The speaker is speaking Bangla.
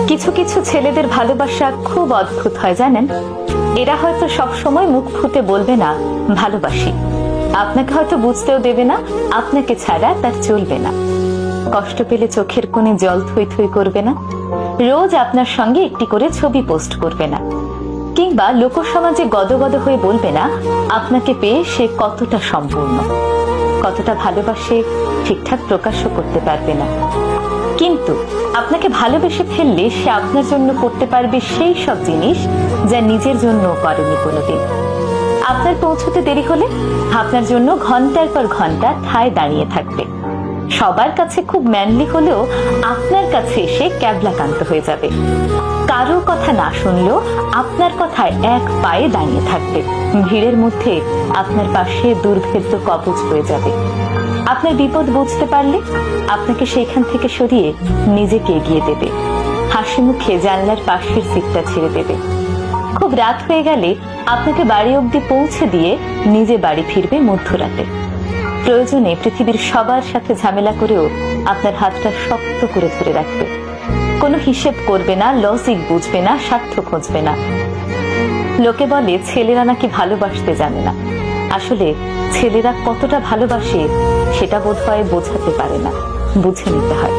কিছু কিছু ছেলেদের ভালোবাসা খুব অদ্ভুত হয় জানেন। এরা হয়তো সব সময় মুখ ফুটে বলবে না ভালোবাসি, আপনাকে হয়তো বুঝতেও দেবে না আপনাকে ছাড়া তার চলবে না। কষ্ট পেলে চোখের কোণে জল থই থই করবে না, রোজ আপনার সঙ্গে একটি করে ছবি পোস্ট করবে না, কিংবা লোকসমাজে গদগদ হয়ে বলবে না আপনাকে পেয়ে সে কতটা সম্পূর্ণ, কতটা ভালোবাসে ঠিকঠাক প্রকাশও করতে পারবে না। কিন্তু আপনাকে ভালোবেসে ফেললে সে আপনার জন্য করতে পারবে সেই সব জিনিস যা নিজের জন্য করেনি কোনোদিন। আপনার পৌঁছতে দেরি হলে আপনার জন্য ঘন্টার পর ঘন্টা ঠায় দাঁড়িয়ে থাকবে। সবার কাছে খুব ম্যানলি হলেও আপনার কাছে এসে ক্যাবলাকান্ত হয়ে যাবে। কারো কথা না শুনলেও আপনার কথায় এক পায়ে দাঁড়িয়ে থাকবে। ভিড়ের মধ্যে আপনার পাশে দুর্ভেদ্য কবচ হয়ে যাবে। আপনার বিপদ বুঝতে পারলে আপনাকে সেখান থেকে সরিয়ে নিজেকে এগিয়ে দেবে। হাসি মুখে জানলার পাশের সিটটা ছেড়ে দেবে। খুব রাত হয়ে গেলে আপনাকে বাড়ি অবধি পৌঁছে দিয়ে নিজে বাড়ি ফিরবে মধ্যরাতে। প্রয়োজনে পৃথিবীর সবার সাথে ঝামেলা করেও আপনার হাতটা শক্ত করে ধরে রাখবে। কোনো হিসেব করবে না, লজিক বুঝবে না, স্বার্থ খুঁজবে না। লোকে বলে ছেলেরা নাকি ভালোবাসতে জানে না। আসলে ছেলেরা কতটা ভালোবাসে সেটা বোধহয় বোঝাতে পারে না, বুঝে নিতে হয়।